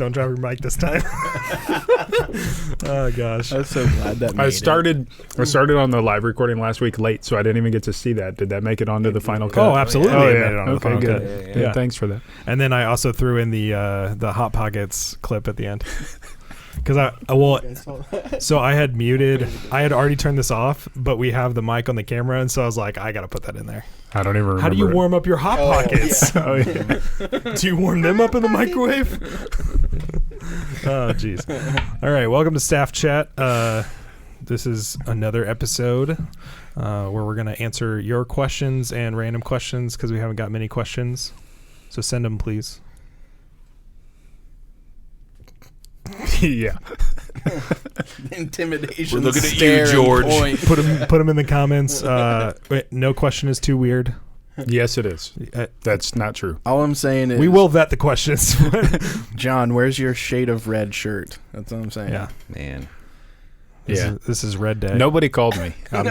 Don't drop your mic this time. Oh gosh. I'm so glad that made I started on the live recording last week late, so I didn't even get to see that. Did that make it onto the final cut? Oh, absolutely. Oh, It yeah. made it on the Okay, final good. cut. Yeah, thanks for that. And then I also threw in the Hot Pockets clip at the end. Because so I had already turned this off, but we have the mic on the camera, and so I was like, I gotta put that in there. I don't even remember. How do you warm up your Hot Pockets? Oh, yeah. Do you warm them up in the microwave? Oh, jeez. All right, welcome to Staff Chat. This is another episode where we're going to answer your questions and random questions because we haven't got many questions. So send them, please. Yeah. Intimidation. We're looking at you, George. Put them in the comments. Wait, no question is too weird. Yes, it is. That's not true. All I'm saying is, We will vet the questions. John, where's your shade of red shirt? That's what I'm saying. Yeah. Man. This is Red Day. Nobody called me. A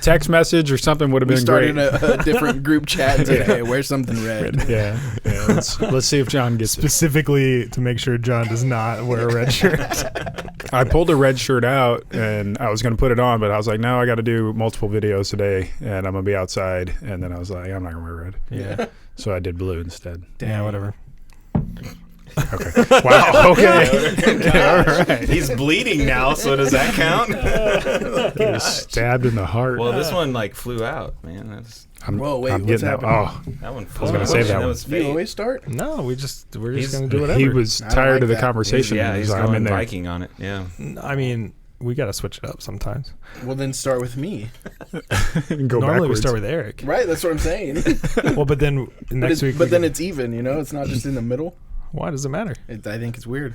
text message or something would have We been started great. a different group chat and said, hey, wear something red. Yeah. Let's see if John gets it. Specifically to make sure John does not wear a red shirt. I pulled a red shirt out and I was going to put it on, but I was like, no, I got to do multiple videos today and I'm going to be outside. And then I was like, I'm not going to wear red. Yeah. So I did blue instead. Yeah, whatever. Okay. Wow. Okay. All right. He's bleeding now, so does that count? He was stabbed in the heart. Well, this one flew out, man. Whoa, wait, I'm what's getting that. happening? That one. I was gonna save that one. Was Do you fake. always start? No, we're just gonna do Oh, whatever. he was I don't tired like of the that. conversation. He's so I'm in going there. Viking on it. Yeah. I mean, we gotta switch it up sometimes. Well, then start with me. Go Normally backwards. we start with Eric. Right, that's what I'm saying. Well, but then next week. But then it's even, it's not just in the middle. Why does it matter? I think it's weird.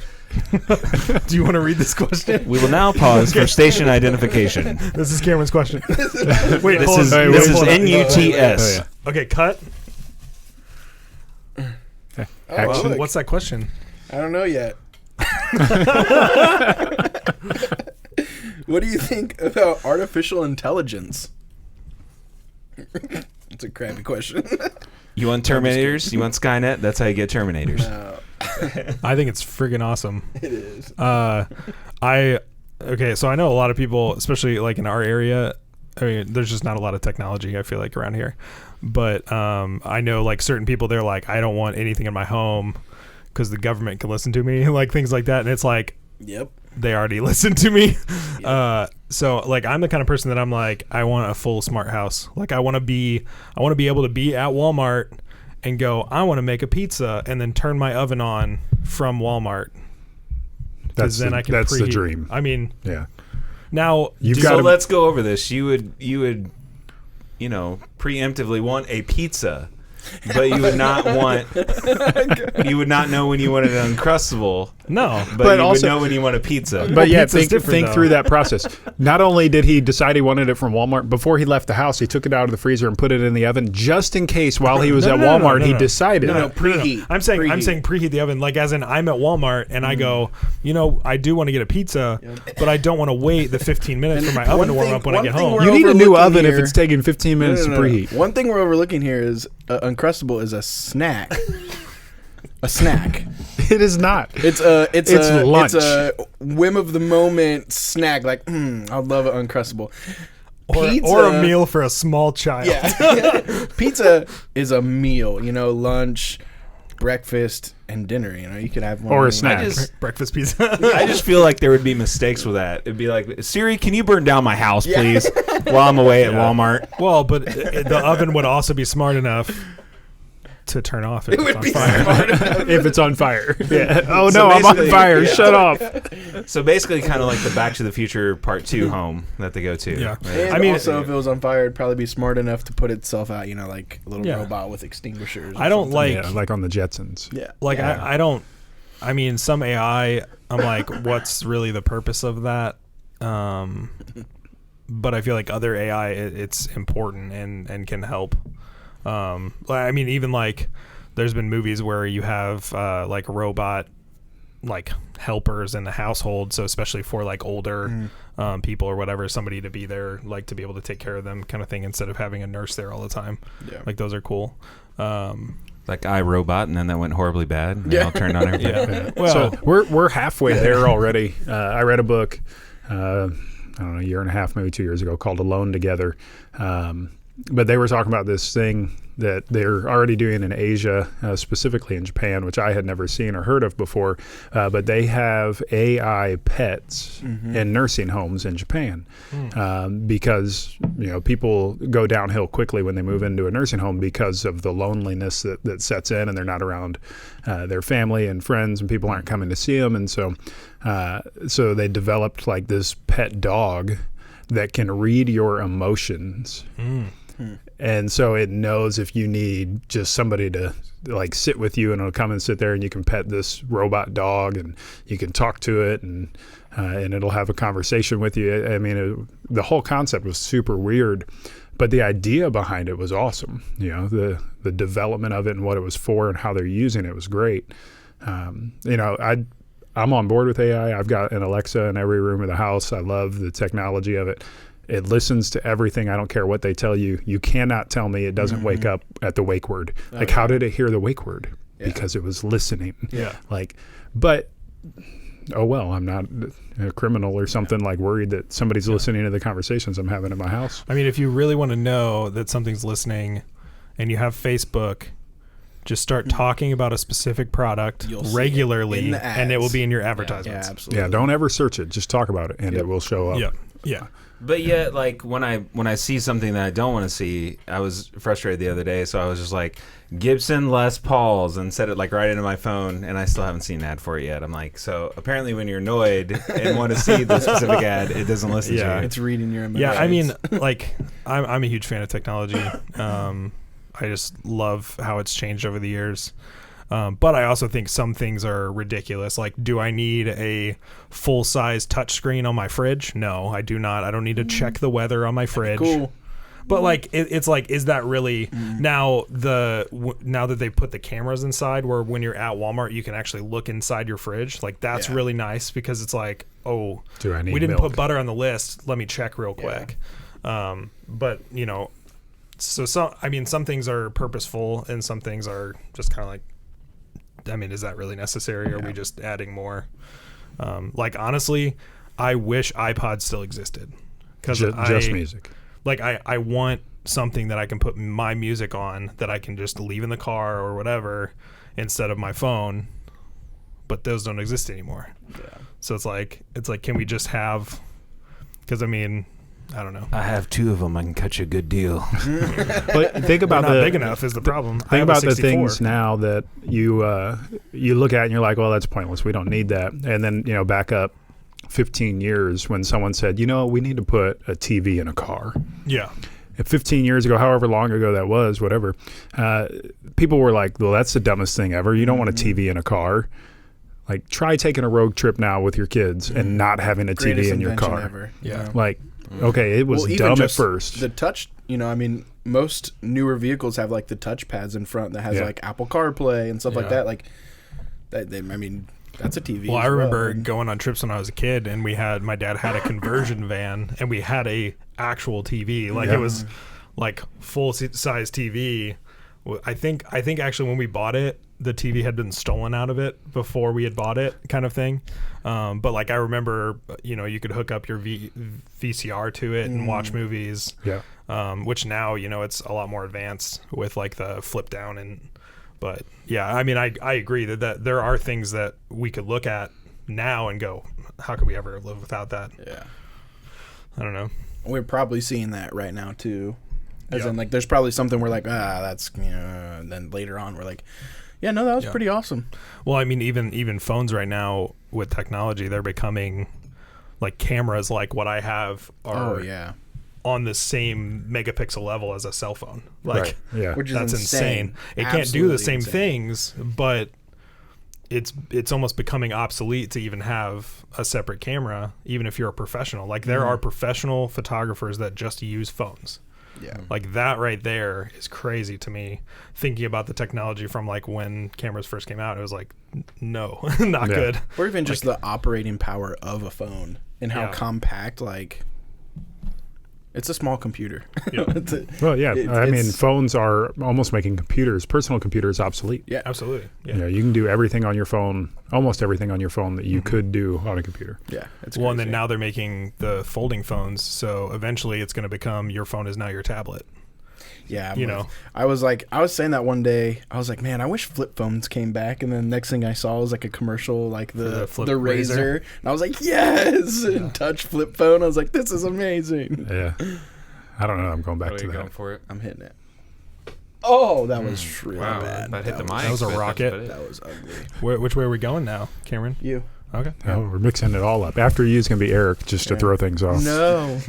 Do you want to read this question? We will now pause for station identification. This is Cameron's question. Wait, This hold is on. this is Hold on. NUTS. Oh, Okay, cut. Oh, look. What's that question? I don't know yet. What do you think about artificial intelligence? It's a crappy question. Oh, You want Terminators? You want Skynet? That's how you get Terminators. I think it's friggin' awesome. It is. So I know a lot of people, especially like in our area. I mean, there's just not a lot of technology, I feel like, around here. But I know like certain people, they're like, I don't want anything in my home because the government can listen to me, like things like that. And it's like, Yep. they already listened to me. So like I'm the kind of person that I'm like, I want a full smart house. Like I want to be able to be at Walmart and go, I want to make a pizza and then turn my oven on from Walmart. That's then the, I can that's the preheat. dream. I mean, Yeah. now So let's go over this. You would preemptively want a pizza, but you would not want. You would not know when you wanted an Uncrustable. no. But you also- would know when you want a pizza. But yeah, pizza's think different, though. through that process. Not only did he decide he wanted it from Walmart, before he left the house, he took it out of the freezer and put it in the oven just in case while he was at Walmart, he decided. No, preheat. I'm saying preheat the oven, like as in I'm at Walmart and I go, I do want to get a pizza, but I don't want to wait the 15 minutes for my oven to warm up when I get home. You need a new overlooking oven if here- it's taking 15 minutes to preheat. One thing we're overlooking here is Uncrustable is a snack. A snack. It is not. It's lunch. It's a whim of the moment snack. Like, I'd love an Uncrustable. Or a meal for a small child. Yeah. Pizza is a meal. Lunch, breakfast, and dinner. You could have one Or a meal. snack. Breakfast pizza. I just feel like there would be mistakes with that. It'd be like, Siri, can you burn down my house, please, while I'm away at Walmart? Well, but the oven would also be smart enough to turn off if it's on fire. If it's on fire. Yeah. Oh, So no, I'm on basically- fire. Shut off. So basically, kind of like the Back to the Future Part 2 home that they go to. Yeah. Right? And I mean- also, if it was on fire, it'd probably be smart enough to put itself out. Like a little Yeah. robot with extinguishers. I don't like Yeah, like on the Jetsons. Yeah. like Yeah. I don't. I mean, some AI. I'm like, what's really the purpose of that? But I feel like other AI, it's important and can help. I mean, even like there's been movies where you have like robot like helpers in the household, so especially for like older people or whatever, somebody to be there, like to be able to take care of them kind of thing, instead of having a nurse there all the time. Yeah. Like those are cool. Like iRobot, and then that went horribly bad. And they all turned on everything. Yeah. Well, So we're halfway there already. I read a book, I don't know, a year and a half, maybe 2 years ago, called Alone Together. But they were talking about this thing that they're already doing in Asia, specifically in Japan, which I had never seen or heard of before. But they have AI pets in nursing homes in Japan because people go downhill quickly when they move into a nursing home because of the loneliness that sets in, and they're not around their family and friends, and people aren't coming to see them. And so they developed like this pet dog that can read your emotions. And so it knows if you need just somebody to like sit with you, and it'll come and sit there, and you can pet this robot dog, and you can talk to it, and it'll have a conversation with you. I mean, the whole concept was super weird, but the idea behind it was awesome. The development of it and what it was for and how they're using it was great. I'm on board with AI. I've got an Alexa in every room of the house. I love the technology of it. It listens to everything. I don't care what they tell you. You cannot tell me it doesn't wake up at the wake word. Like, how did it hear the wake word? Yeah. Because it was listening. Yeah. But oh well, I'm not a criminal or something like worried that somebody's listening to the conversations I'm having in my house. I mean, if you really want to know that something's listening and you have Facebook, just start talking about a specific product regularly, and it will be in your advertisements. Yeah, absolutely. Yeah, don't ever search it. Just talk about it, and it will show up. Yeah. But yet, like when I see something that I don't want to see, I was frustrated the other day, so I was just like Gibson Les Pauls and set it like right into my phone, and I still haven't seen an ad for it yet. I'm like, so apparently when you're annoyed and want to see the specific ad, it doesn't listen to you. It's reading your emotions. Yeah, I mean, like I'm a huge fan of technology. I just love how it's changed over the years. But I also think some things are ridiculous. Like, do I need a full-size touchscreen on my fridge? No, I do not. I don't need to check the weather on my fridge. Cool. But like, it's like, is that really now that they put the cameras inside, where when you're at Walmart you can actually look inside your fridge? Like, that's really nice, because it's like, oh, do I need we didn't milk? put butter on the list. Let me check real quick. But so some things are purposeful, and some things are just kind of like, I mean, is that really necessary? Or are we just adding more? Like, honestly, I wish iPods still existed, because just music. Like, I want something that I can put my music on that I can just leave in the car or whatever instead of my phone. But those don't exist anymore. Yeah. So it's like, can we just have? Because I mean, I don't know. I have 2 of them. I can cut you a good deal. But think about not big enough is the problem. Think about the things now that you look at and you're like, well, that's pointless. We don't need that. And then back up 15 years when someone said, we need to put a TV in a car. Yeah. 15 years ago, however long ago that was, whatever, people were like, well, that's the dumbest thing ever. You don't want a TV in a car. Like, try taking a road trip now with your kids and not having a TV in your car. Ever, yeah. Like, okay, it was dumb at first. The touch, I mean, most newer vehicles have like the touch pads in front that has like Apple CarPlay and stuff like that. Like, I mean, that's a TV. Well, I remember going on trips when I was a kid, and my dad had a conversion van, and we had a actual TV. Like, it was like full size TV. I think actually when we bought it, the TV had been stolen out of it before we had bought it, kind of thing. But like, I remember, you could hook up your VCR to it and watch movies. Yeah. Which now, it's a lot more advanced with like the flip down but yeah, I mean, I agree that there are things that we could look at now and go, how could we ever live without that? Yeah. I don't know. We're probably seeing that right now too. As in, like, there's probably something we're like, that's, and then later on we're like, yeah, no, that was pretty awesome. Well, I mean, even phones right now with technology, they're becoming like cameras like what I have are on the same megapixel level as a cell phone. Like, which is that's insane. It can't do the same things, but it's almost becoming obsolete to even have a separate camera, even if you're a professional. Like, there are professional photographers that just use phones. Yeah. Like, that right there is crazy to me. Thinking about the technology from like when cameras first came out, it was like, no, not good. Or even just the operating power of a phone and how compact, like, It's a small computer. Yeah. Well, yeah. I mean, it's- phones are almost making personal computers obsolete. Yeah. Absolutely. Yeah. You know, you can do everything on your phone, almost everything on your phone that you could do on a computer. Yeah. It's Well, and then crazy. now they're making the folding phones, so eventually it's going to become your phone is now your tablet. Yeah, you know. I was saying that one day. I was like, man, I wish flip phones came back. And then next thing I saw was like a commercial, like the flip the Razor. Razor. And I was like, yes, and touch flip phone. I was like, this is amazing. Yeah. I don't know. I'm going back What are to you that. going for it? I'm hitting it. Oh, that was really Wow, bad. that hit the mic. That was a but that's rocket. about it. That was ugly. Which way are we going now, Cameron? You? Okay. Oh, we're mixing it all up. After you is going to be Eric, just to Yeah. throw things off. No.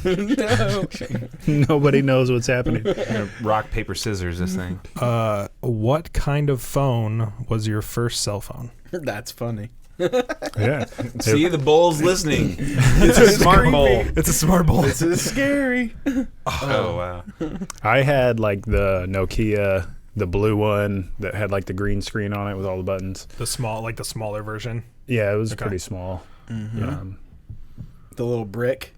No. Nobody knows what's happening. We're gonna rock, paper, scissors this thing. What kind of phone was your first cell phone? That's funny. Yeah. See, the bull's listening. It's a smart bull. It's a smart bowl. This is scary. Oh, wow. I had like the Nokia, the blue one that had like the green screen on it with all the buttons. The smaller version. Yeah, it was Okay. pretty small. The little brick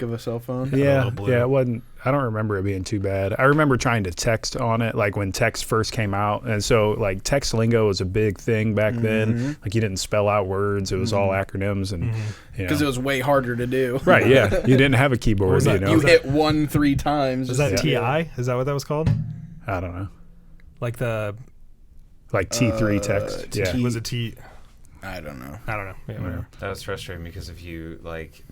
of a cell phone. Yeah, little blue. yeah, it wasn't. I don't remember it being too bad. I remember trying to text on it, like when text first came out, and so like text lingo was a big thing back then. Like you didn't spell out words; it was all acronyms, and you know. Because it was way harder to do. Right. Yeah, you didn't have a keyboard. was You that? know, You hit 1 3 times. Is just that to do it. TI? Is that what that was called? I don't know, Like the like T3 text. Yeah, T- was it T? I don't know. I don't know. Yeah, whatever. That was frustrating because if you like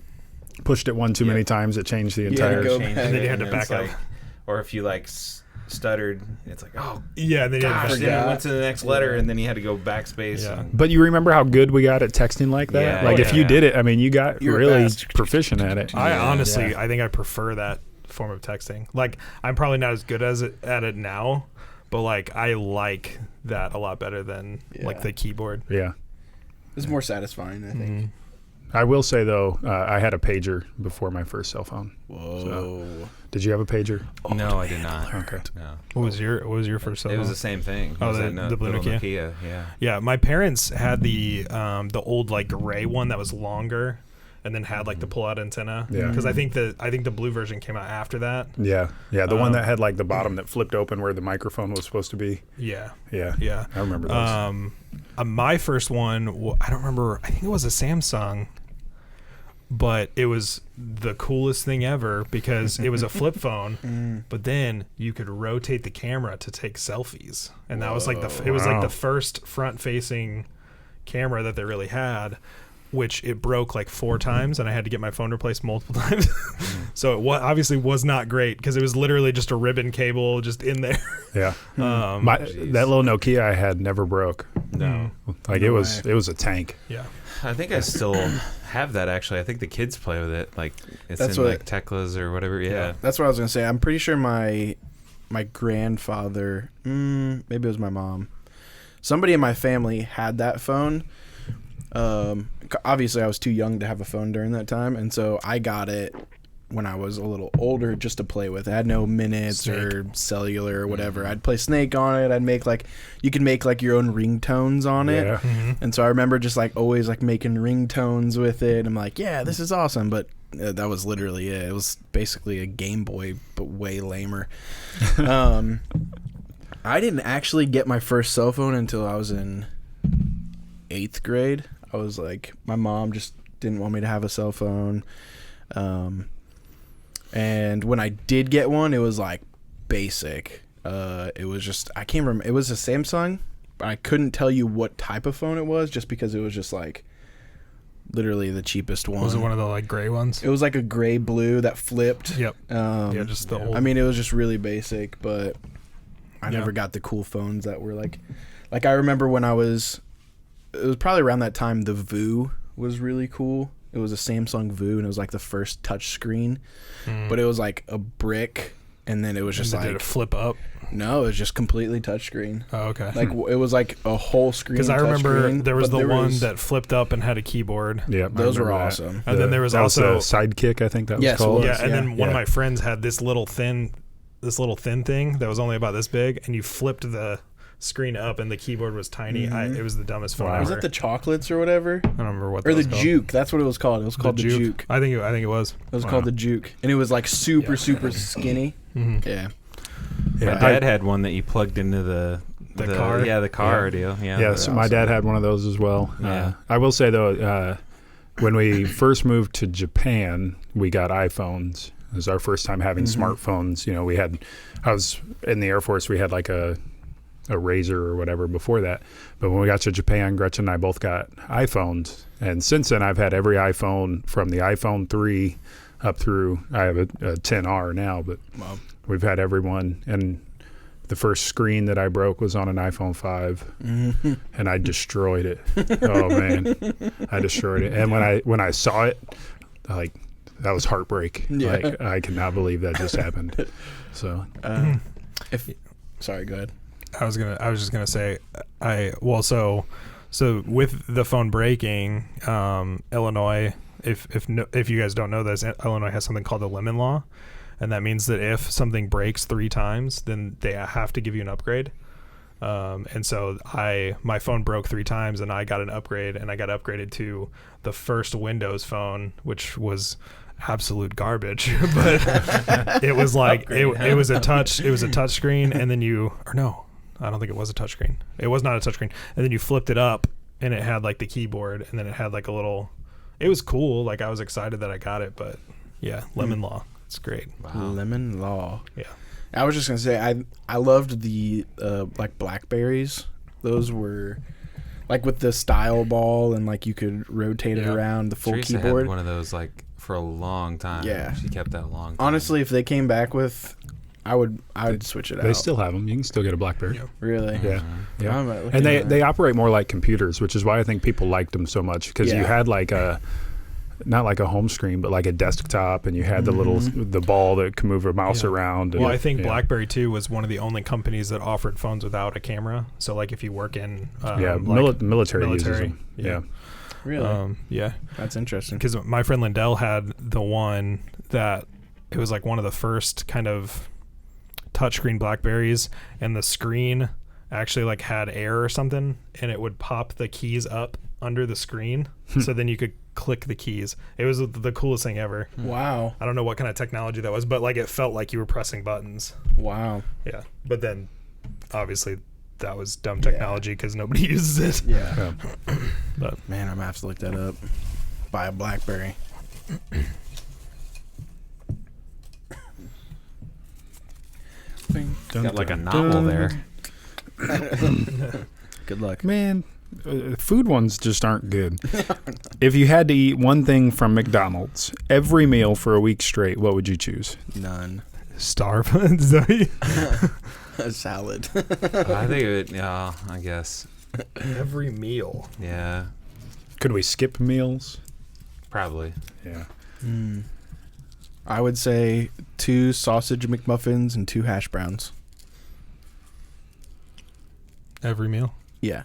pushed it one too many times, it changed the had to entire. go change back. And then you had it, to and it's back up. like, or if you like stuttered, it's like, oh Yeah, and then you had gosh, to then forgot. it went to the next letter, and then you had to go backspace. Yeah. And, But you remember how good we got at texting like that? Yeah. Like Oh, if you yeah. did it, I mean, you got You were really fast. proficient at it. I honestly, Yeah. I think I prefer that form of texting. Like, I'm probably not as good at it now, but like I like that a lot better than like Yeah. the keyboard. Yeah. It's more satisfying, I think. I will say though, I had a pager before my first cell phone. Whoa. Did you have a pager? no, I did not. Okay. No, What was your first cell it was phone? the same thing. It Oh, was the- that the blue little Nokia? Yeah. Yeah, my parents had the old like gray one that was longer, and then had like the pull-out antenna. Yeah. Because I think the blue version came out after that. Yeah. Yeah. The one that had like the bottom that flipped open where the microphone was supposed to be. Yeah. Yeah. Yeah. I remember those. My first one, I don't remember. I think it was a Samsung, but it was the coolest thing ever because it was a flip phone. But then you could rotate the camera to take selfies, and that was like it was like Wow. the first front-facing camera that they really had. Which it broke like 4 times, and I had to get my phone replaced multiple times. So it obviously was not great because it was literally just a ribbon cable just in there. Yeah. Um, That little Nokia I had never broke. No. Like it was a tank. yeah. I think I still have that actually. I think the kids play with it. Like it's That's in what- like Teclas or whatever. Yeah. That's what I was going to say. I'm pretty sure my grandfather, maybe it was my mom, somebody in my family had that phone. Obviously I was too young to have a phone during that time, and so I got it when I was a little older just to play with. It had no minutes or cellular or whatever. I'd play Snake on it. I'd make you can make like your own ringtones on it. Yeah. And so I remember just like always like making ringtones with it. I'm like, yeah, this is awesome. But that was literally it. It was basically a Game Boy, but way lamer. I didn't actually get my first cell phone until I was in 8th grade. I was like, my mom just didn't want me to have a cell phone. And when I did get one, it was like basic. It was just, I can't remember. It was a Samsung, but I couldn't tell you what type of phone it was just because it was just like literally the cheapest one. Was it one of the like gray ones? It was like a gray blue that flipped. Yep. Yeah, just the old. I mean, it was just really basic, but I Yeah. never got the cool phones that were like I remember when it was probably around that time the Voo was really cool. It was a Samsung Voo, and it was like the first touch screen, but it was like a brick, and then it was just did it like flip up? no, it was just completely touchscreen. Oh, okay. Like it was like a whole screen. Because I remember touchscreen, there was but the one was- that flipped up and had a keyboard. Yeah. I those were remember that. awesome. And then there was that also the Sidekick, I think that was Yes, it called. was. yeah, and then one of Yeah. my friends had this little thin thing that was only about this big, and you flipped the screen up and the keyboard was tiny. It was the dumbest phone Wow. ever. Was it the chocolates or whatever? I don't remember what Or that the was called. Juke. That's what it was called. It was called the Juke. I think it was. It was called the Juke. And it was like super skinny. Mm-hmm. Yeah. Yeah, My dad had one that you plugged into the car? Yeah, the car Yeah. deal. Yeah. Yeah, so my dad had one of those as well. Yeah. I will say though, when we first moved to Japan, we got iPhones. It was our first time having smartphones. You know, I was in the Air Force. We had like a Razor or whatever before that. But when we got to Japan, Gretchen and I both got iPhones. And since then, I've had every iPhone from the iPhone 3 up through, I have a 10R now, but Wow. we've had every one. And the first screen that I broke was on an iPhone 5, and I destroyed it. Oh man, I destroyed it. And when I saw it, like that was heartbreak. Yeah. Like I cannot believe that just happened. So Sorry, go ahead. I was just gonna say, so with the phone breaking, Illinois, if you guys don't know this, Illinois has something called the lemon law, and that means that if something breaks 3 times, then they have to give you an upgrade. And so my phone broke 3 times, and I got an upgrade, and I got upgraded to the first Windows phone, which was absolute garbage. But it was like it was a touch screen, and then I don't think it was a touch screen. It was not a touch screen. And then you flipped it up, and it had like the keyboard, and then it had like a little. It was cool. Like I was excited that I got it, but yeah, lemon law. It's great. Wow. Lemon Law. Yeah. I was just gonna say I loved the like Blackberries. Those were like with the style ball and like you could rotate it around the full Teresa keyboard. had one of those like for a long time. Yeah. She kept that a long time. Honestly, if they came back with, I'd switch it out. they still have them. You can still get a BlackBerry. Yeah. Really. Yeah, yeah. I'm looking And at they that. operate more like computers, which is why I think people liked them so much, because you Yeah. had like not like a home screen, but like a desktop, and you had the ball that could move a mouse Yeah. around. And, Well, I think yeah. BlackBerry too was one of the only companies that offered phones without a camera. So like if you work in Military uses military, them. yeah. Yeah. Really. Yeah, That's interesting. because my friend Lindell had the one that it was like one of the first kind of touchscreen Blackberries, and the screen actually like had air or something, and it would pop the keys up under the screen, so then you could click the keys. It was the coolest thing ever. Wow. I don't know what kind of technology that was, but like it felt like you were pressing buttons. Wow. Yeah, but then obviously that was dumb technology because nobody uses it. Yeah. But Man, I'm gonna have to look that up. Buy a Blackberry. Got like a novel there. Good luck. Man, food ones just aren't good. If you had to eat one thing from McDonald's every meal for a week straight, what would you choose? None. starve. A salad. I think it would, yeah, I guess. Every meal. Yeah, Could we skip meals? probably. Yeah. I would say 2 sausage McMuffins and 2 hash browns. Every meal. Yeah.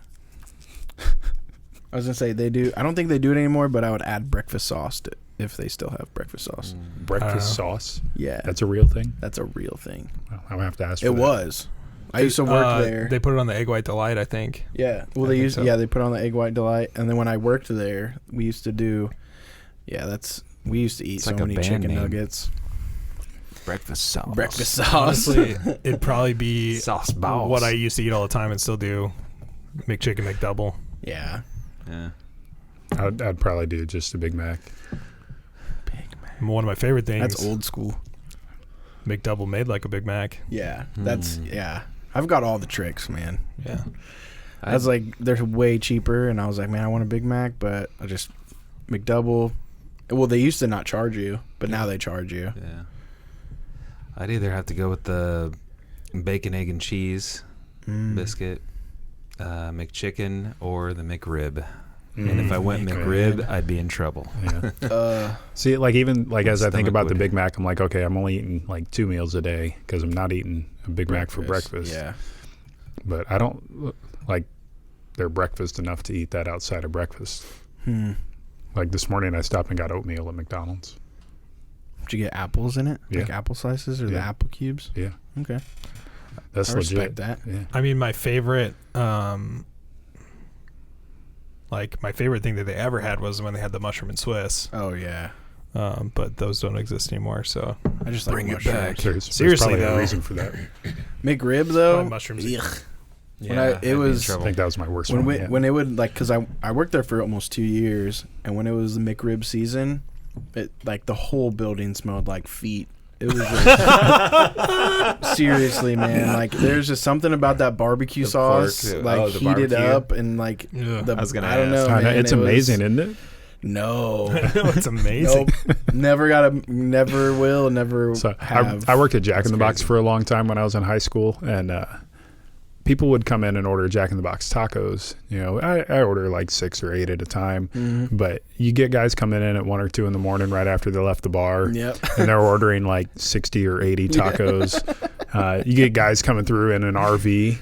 I was gonna say they do. I don't think they do it anymore, but I would add breakfast sauce if they still have breakfast sauce. Breakfast sauce. Yeah, That's a real thing. that's a real thing. Well, I'm gonna have to ask. For It that. was. I used to work there. They put it on the egg white delight, I think. Yeah. Well, I they think used. so. Yeah, they put on the egg white delight, and then when I worked there, we used to do. Yeah, we used to eat It's so like a many band chicken name. nuggets. Breakfast sauce. Breakfast sauce. Honestly, it'd probably be Sauce balls. what I used to eat all the time and still do. McChicken, McDouble. Yeah. Yeah. I'd probably do just a Big Mac. One of my favorite things. That's old school. McDouble made like a Big Mac. Yeah. That's yeah. I've got all the tricks, man. Yeah. I was like, they're way cheaper, and I was like, man, I want a Big Mac, but I just McDouble. Well, they used to not charge you, but now they charge you. Yeah. I'd either have to go with the bacon, egg, and cheese biscuit, McChicken, or the McRib. And if I went McRib, I'd be in trouble. Yeah. See, like even like as I think Stomach about the would- Big Mac, I'm like, okay, I'm only eating like 2 meals a day because I'm not eating a Big Mac for breakfast. Yeah. But I don't like their breakfast enough to eat that outside of breakfast. Like this morning, I stopped and got oatmeal at McDonald's. Did you get apples in it? Yeah. Like apple slices or the Yeah. apple cubes? Yeah. Okay. That's I legit. respect that. Yeah. I mean, my favorite, my favorite thing that they ever had was when they had the mushroom and Swiss. Oh yeah. But those don't exist anymore. So I just like Bring it mushrooms. back. There's Seriously, probably though. a reason for that. McRib though. Probably mushrooms. Ugh. Yeah, When I- it I'd be in was- I trouble. think that was my worst When one. we, yeah. when it would like, cause I worked there for almost 2 years, and when it was the McRib season, it like the whole building smelled like feet. It was just, seriously, man. Like there's just something about that barbecue The sauce, pork, like the heated barbecue. up and like Yeah. the. I was gonna I don't know, ask. I know, man. it's It was- amazing, isn't it? No, it's amazing. nope. Never will, never So have. I worked at Jack That's in the Box crazy. for a long time when I was in high school, and people would come in and order Jack in the Box tacos. You know, I order like 6 or 8 at a time, Mhm. but you get guys coming in at 1 or 2 in the morning right after they left the bar, Yep. and they're ordering like 60 or 80 tacos. You get guys coming through in an RV,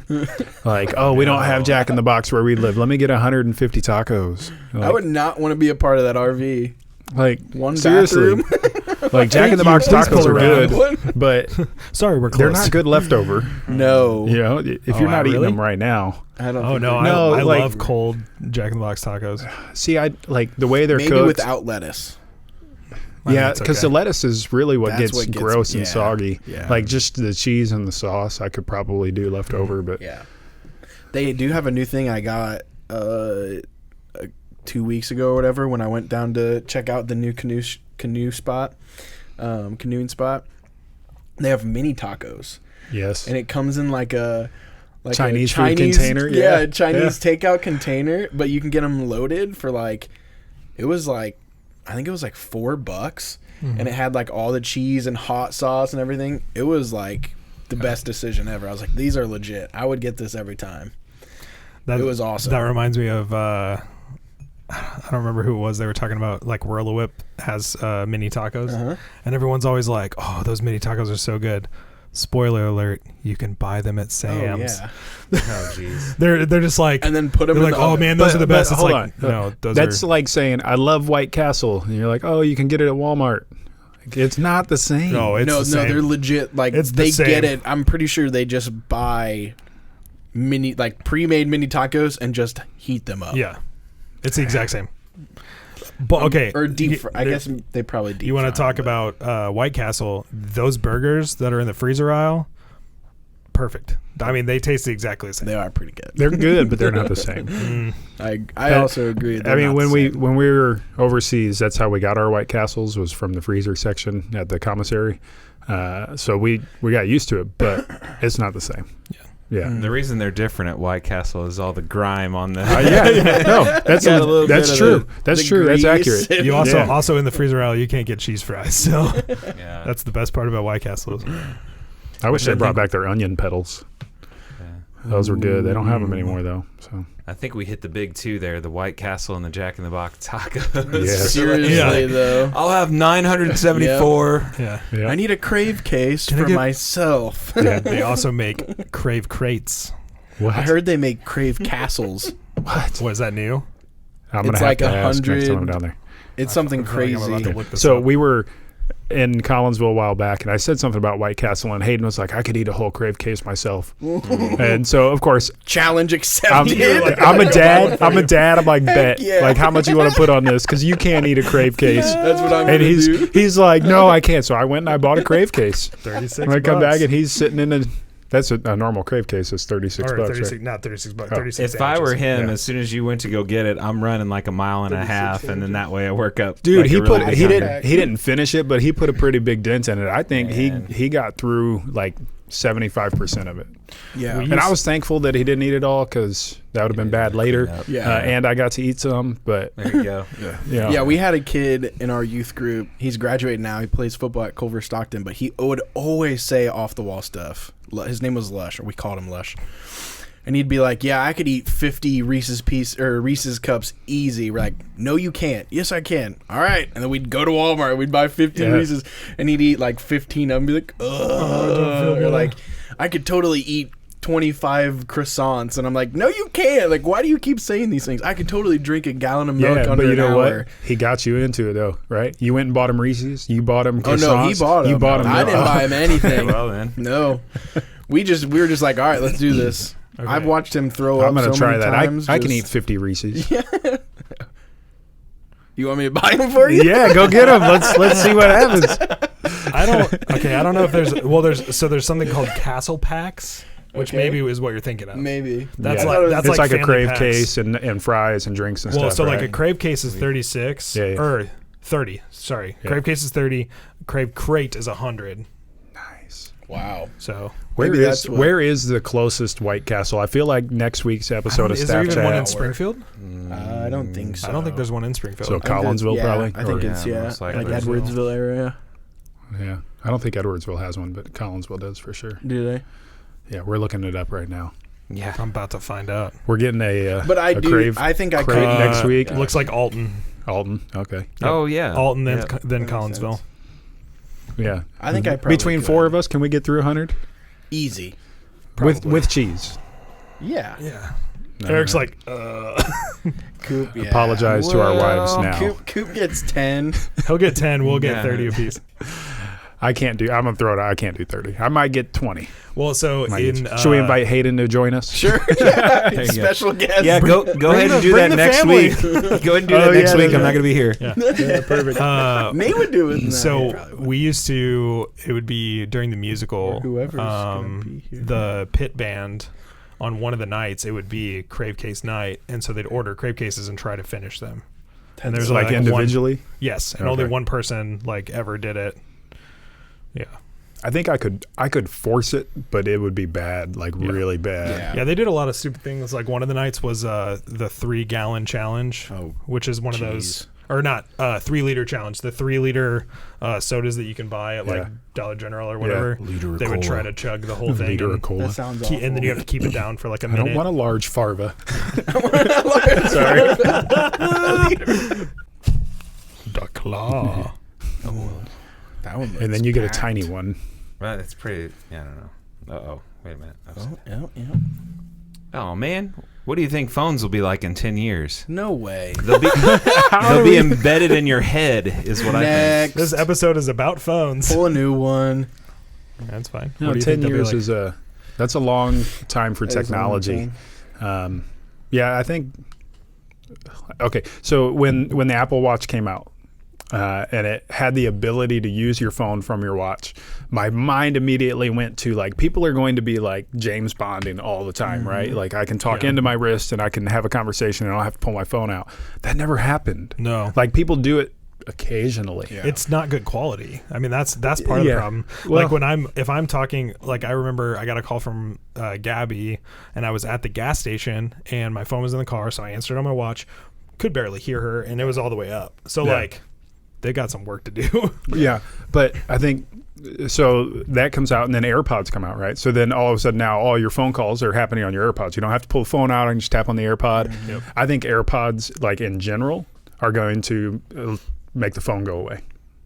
like, oh, we don't have Jack in the Box where we live. Let me get 150 tacos. Like, I would not want to be a part of that RV. like One seriously, bathroom. like Jack in the Box Please tacos pull are around. good, but Sorry, we're they're close. not good leftover. No, You know, if Oh, you're not eating really? them right now. I don't. Oh think no, they- No, I like- love cold Jack in the Box tacos. See, I like the way they're maybe cooked. without lettuce. I mean, Yeah, it's because okay. the lettuce is really what That's gets what gets- gross and yeah, soggy. yeah. Like just the cheese and the sauce, I could probably do left over, but Yeah, they do have a new thing I got 2 weeks ago or whatever when I went down to check out the new canoeing spot. They have mini tacos, yes, and it comes in like a Chinese food container, yeah. Chinese takeout container, but you can get them loaded for like, it was like, I think it was like $4, and it had like all the cheese and hot sauce and everything. It was like the best decision ever. I was like, these are legit. I would get this every time. That, It was awesome. That reminds me of I don't remember who it was. They were talking about like Whirl Whip has mini tacos, Uh-huh. and everyone's always like, "Oh, those mini tacos are so good." Spoiler alert: you can buy them at Sam's. Oh, yeah. Oh, jeez. They're just like, And then put them they're in like, the "Oh oven. man, those But- are the but best." It's hold like, on. no, those that's are. like saying I love White Castle, and you're like, oh, you can get it at Walmart. Like, it's not the same. No, it's no, the same. they're legit. Like It's the they same. get it. I'm pretty sure they just buy mini, like pre-made mini tacos and just heat them up. Yeah, it's the exact same. But okay, Or deep. you- Fry. I guess they probably deep. you want to fry talk 'em, but- about White Castle? Those burgers that are in the freezer aisle, perfect. I mean, they taste exactly the same. They are pretty good. They're good, but they're not the same. I also agree. I mean, when we were overseas, that's how we got our White Castles, was from the freezer section at the commissary. So we got used to it, but it's not the same. Yeah. The reason they're different at White Castle is all the grime on the. Yeah, no, that's Got a little that's bit of true. the That's true. That's grease. accurate. You also Yeah. also in the freezer aisle, you can't get cheese fries. So Yeah. that's the best part about White Castle. I wish they I brought think- back their onion petals. Yeah. Those were good. They don't have them anymore though. So I think we hit the big two there: the White Castle and the Jack in the Box tacos. Yes. Seriously Yeah. though, I'll have 974. Yeah. yeah, I need a Crave case Can I for get- myself. yeah. They also make Crave crates. What? I heard they make Crave castles. What? Was that new? I'm gonna It's have like to ask next time I'm 100 down there. It's something I feel like I'm about crazy. to look this So up. we were in Collinsville a while back, and I said something about White Castle, and Hayden was like, "I could eat a whole Crave case myself." And so, of course, Challenge I'm, accepted. I'm a dad. I'm like, bet. yeah. Like, how much you want to put on this? Because you can't eat a Crave case. That's what I'm And gonna do. he's like, no, I can't. So I went and I bought a Crave case. 36 And I come bucks. back and he's sitting in a. That's a normal Crave case. It's $36 or bucks. 36, Right? not 36 bucks. Oh. 36 If I were sandwiches. him, Yeah. as soon as you went to go get it, I'm running like a mile and a half, and then that way I work up. Dude, like he a really put good he time. didn't finish it, but he put a pretty big dent in it. I think Man. he got through like 75% of it. Yeah. We And I was thankful that he didn't eat it all because that would have been bad later. Yeah. And I got to eat some, but There you go. you know, Yeah, we had a kid in our youth group. He's graduated now. He plays football at Culver Stockton, but he would always say off the wall stuff. His name was Lush, or we called him Lush. And he'd be like, "Yeah, I could eat 50 Reese's cups easy." We're like, "No, you can't." "Yes, I can." "All right." And then we'd go to Walmart. We'd buy 50 Yeah. Reese's, and he'd eat like 15 of them. Be like, "Ugh." Or like, "I could totally eat 25 croissants." And I'm like, "No, you can't. Like, why do you keep saying these things? I could totally drink a gallon of milk yeah, under but you an know hour." what? He got you into it though, right? You went and bought him Reese's. You bought him Oh croissants. no, he bought them. You bought him. I didn't buy him anything. Well then, No, we were just like, all right, let's do this. Okay. I've watched him throw I'm up gonna so try many that. times. I can just- eat 50 Reese's. You want me to buy them for you? Yeah, go get them. Let's see what happens. I don't know if there's something called Castle Packs, which Okay. maybe is what you're thinking of. Maybe. That's Yeah. that's It's like a family crave packs. case and fries and drinks and Well, stuff. so right? like a crave case is 36 Yeah, yeah. or 30. Sorry, Yeah. crave case is 30. Crave crate is 100. Nice. Wow. So Where Maybe is that's what- where is the closest White Castle? I feel like next week's episode of is there Staff even one in Chat. Springfield? I don't think so. I don't think there's one in Springfield. So I think that's- Collinsville yeah, probably. I think Or- it's Yeah, most like likely. Edwardsville area. Yeah, I don't think Edwardsville has one, but Collinsville does for sure. Do they? Yeah, we're looking it up right now. Yeah. I'm about to find out. We're getting a But I a do. crave I think I crate could. next week. It looks like Alton. Alton. Okay. Oh yeah. Alton, then Yeah. then That makes Collinsville. sense. Yeah. I think I probably between could. 4 of us, can we get through 100 Easy. with cheese? Yeah. Yeah. No, Eric's no. like, Coop. Yeah. Apologize to our wives Well, now. Coop gets 10. he'll get 10. We'll get Yeah. 30 apiece. I can't do. I'm gonna throw it out. I can't do 30. I might get 20. Well, so Might in get, should we invite Hayden to join us? Sure. you go. Special guest. Yeah, go ahead and do bring that the next family. week. Go ahead and do Oh, that next yeah, week. yeah. I'm not gonna be here. Yeah. Perfect. Nate would do it. No, he So probably would. we used to. It would be during the musical. Or whoever's gonna be here. The pit band on one of the nights. It would be crave case night, and so they'd order crave cases and try to finish them. And there's like like individually. Yes, and only Okay. one person like ever did it. Yeah. I think I could force it, but it would be bad, like Yeah. really bad. Yeah. Yeah, they did a lot of stupid things. Like one of the nights was the 3-gallon challenge, Oh, which is one of jeez. those, or not 3-liter challenge. The 3-liter sodas that you can buy at like Yeah. Dollar General or whatever. Liter of They would cola. try to chug the whole thing, Liter of and, cola. that sounds awful. and then you have to keep it down for like a I minute. don't want a large farva. The claw. That one And then you get a tiny one. Well, it's pretty. Yeah, I don't know. Oh, wait a minute. Yeah. Oh man, what do you think phones will be like in 10 years? No way. They'll be embedded in your head, is what I think. Next. This episode is about phones. Pull a new one. That's fine. No, What do you 10 think they'll be years like? that's a long time for That is a long technology. time. Yeah, I think. Okay, so when the Apple Watch came out, and it had the ability to use your phone from your watch, my mind immediately went to like people are going to be like James Bonding all the time, right? Like I can talk Yeah. into my wrist and I can have a conversation and I don't have to pull my phone out. That never happened. No. Like people do it occasionally. Yeah. It's not good quality. I mean, that's part of the Yeah. problem. Well- Like if I'm talking, like I remember I got a call from Gabby, and I was at the gas station, and my phone was in the car, so I answered on my watch. Could barely hear her, and it was all the way up. So Yeah. like, they got some work to do. Yeah, but I think so that comes out and then AirPods come out, right? So then all of a sudden now all your phone calls are happening on your AirPods. You don't have to pull the phone out and just tap on the AirPod. Yep. I think AirPods, like in general, are going to make the phone go away.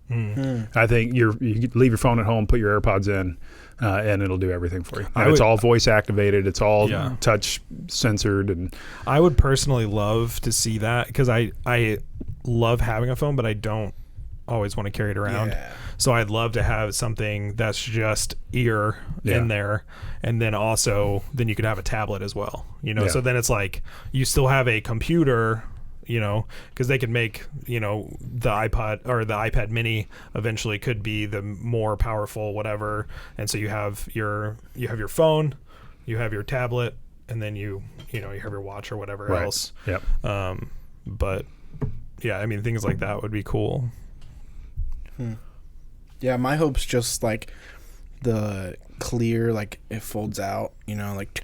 I think you leave your phone at home, put your AirPods in, and it'll do everything for you. And it's all voice activated. It's all Yeah. touch censored, and I would personally love to see that because I love having a phone, but I don't always want to carry it around. Yeah. So I'd love to have something that's just ear Yeah. in there, and then also then you could have a tablet as well. Yeah. So then it's like you still have a computer. Because they could make, the iPod or the iPad Mini eventually could be the more powerful whatever, and so you have your phone, you have your tablet, and then you have your watch or whatever Right. else. yep. But yeah, I mean things like that would be cool. Yeah, my hope's just like the clear, like it folds out, like.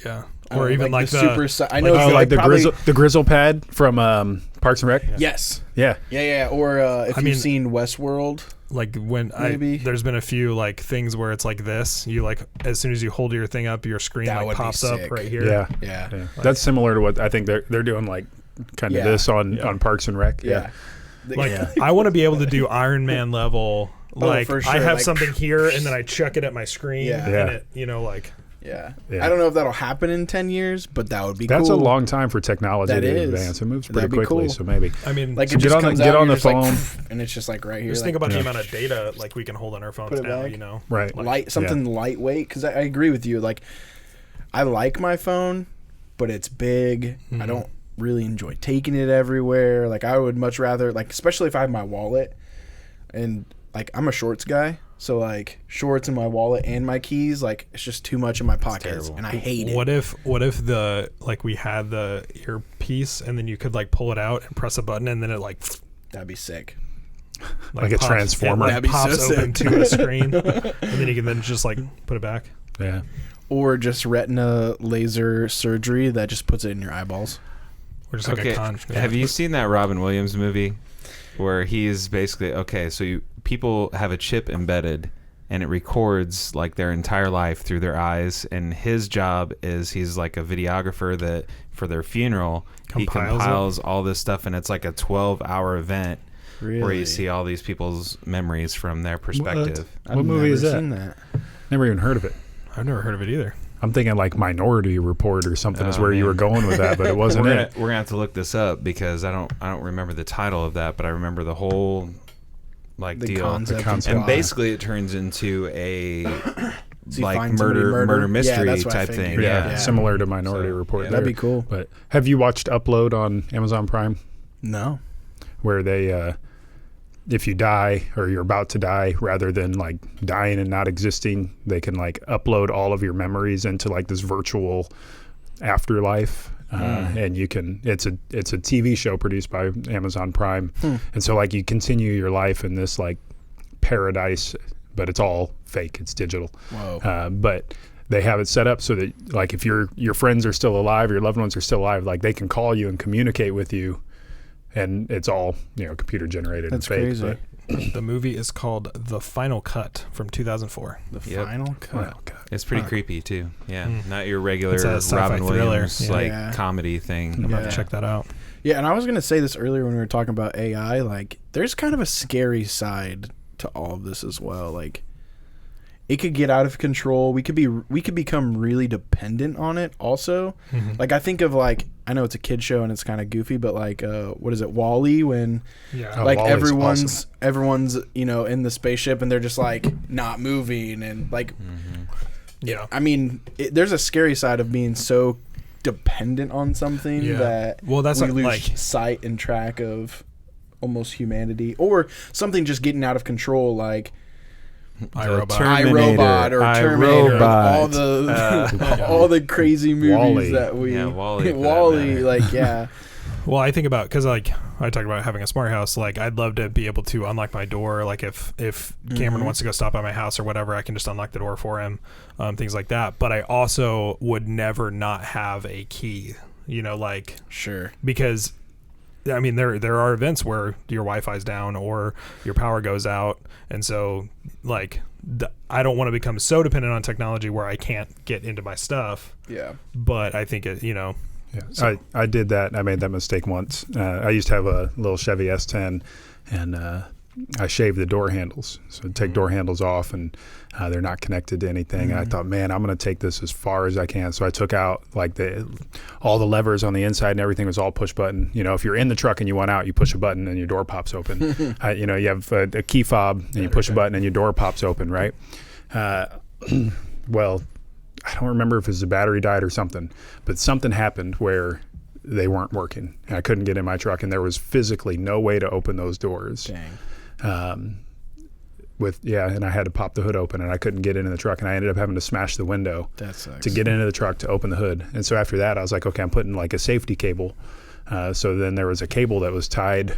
Yeah, I don't or know, even like the super. I know. Oh, it's like the probably, grizzle pad from Parks and Rec. Yes. Yeah. Yeah. Or if I you've mean- seen Westworld. like when Maybe. there's been a few like things where it's like this. You like as soon as you hold your thing up, your screen That like would be pops up sick. right here. Yeah. Yeah. Yeah. That's similar to what I think they're doing, like kind of Yeah. this on Parks and Rec. Yeah. Like I want to be able to do Iron Man level. Like for I sure, have like- something here and then I chuck it at my screen Yeah. and Yeah. it like Yeah. Yeah. I don't know if that'll happen in 10 years, but that would be That's cool. a long time for technology That to is. advance. It moves That'd pretty be quickly, cool. so maybe. I mean, Like So it get just on the- comes get out, on you're the just like, phone. and it's just like right here. just like, think about the amount of data like we can hold on our phones Put it now. back. You know, Right. light something lightweight, because I agree with you. Like, I like my phone, but it's big. I don't really enjoy taking it everywhere. Like, I would much rather, like, especially if I have my wallet, and like I'm a shorts guy, so like shorts in my wallet and my keys, like it's just too much in my pockets, terrible. and I hate it. What if the like we had the earpiece and then you could like pull it out and press a button and then it like That'd be sick. Like a pops- transformer. yeah, That'd be pops so open sick. to a screen, and then you can then just like put it back. Yeah. Or just retina laser surgery that just puts it in your eyeballs. Or just like Okay, a con. have you seen that Robin Williams movie where he's basically people have a chip embedded and it records like their entire life through their eyes, and his job is he's like a videographer that for their funeral he compiles all this stuff, and it's like a 12-hour event Really? where you see all these people's memories from their perspective. I've What movie is never that? seen that. Never even heard of it. I've never heard of it either. I'm thinking like Minority Report or something is Oh, where you man. were going with that, but it wasn't we're it. gonna have to look this up because I don't remember the title of that, but I remember the whole like The deal. concept. concept. And basically, it turns into a So you like find somebody murder murdered? Yeah, mystery that's what I type figured. thing. Yeah, Yeah. similar to Minority So, Report. yeah. there. That'd be cool. But have you watched Upload on Amazon Prime, No. where they, if you die or you're about to die, rather than like dying and not existing, they can like upload all of your memories into like this virtual afterlife. And you can it's a TV show produced by Amazon Prime, and so like you continue your life in this like paradise, but it's all fake, it's digital. Whoa. But they have it set up so that like if your friends are still alive, your loved ones are still alive, like they can call you and communicate with you, and it's all computer generated That's and fake. crazy. But, The movie is called The Final Cut from 2004. The Yep. final cut. oh, God. It's pretty creepy too. Yeah, not your regular It's a sci-fi Robin thriller. Williams Yeah. like Yeah. comedy thing. I'm gonna have Yeah. to check that out. Yeah, and I was gonna say this earlier when we were talking about AI. Like, there's kind of a scary side to all of this as well. Like, it could get out of control. We could become really dependent on it. Also, like I think of like I know it's a kid show and it's kind of goofy, but like what is it, Wall-E? When Yeah. Oh, like Wall-E's everyone's in the spaceship and they're just like not moving and like Yeah. I mean there's a scary side of being so dependent on something Yeah. that Well, that's we not, lose like- sight and track of almost humanity, or something just getting out of control, like iRobot. iRobot or Terminator, all the all the crazy movies Wall-E. that we Yeah, Wall-E for that Wall-E, matter. like yeah. Well, I think about because like I talked about having a smart house. Like I'd love to be able to unlock my door. Like if Cameron wants to go stop by my house or whatever, I can just unlock the door for him. Things like that. But I also would never not have a key. Like Sure. because I mean there are events where your Wi-Fi's down or your power goes out, and so like I don't want to become so dependent on technology where I can't get into my stuff. Yeah. But I think it Yeah, I did that. I made that mistake once. I used to have a little Chevy S10, and I shaved the door handles. So I'd take door handles off, and they're not connected to anything. And I thought, man, I'm going to take this as far as I can. So I took out like all the levers on the inside, and everything was all push button. If you're in the truck and you want out, you push a button and your door pops open. You have a key fob, and you push a button and your door pops open, right? Well, I don't remember if it was the battery died or something, but something happened where they weren't working. And I couldn't get in my truck, and there was physically no way to open those doors. Dang. And I had to pop the hood open, and I couldn't get into the truck, and I ended up having to smash the window That sucks. to get into the truck to open the hood. And so after that, I was like, okay, I'm putting like a safety cable. So then there was a cable that was tied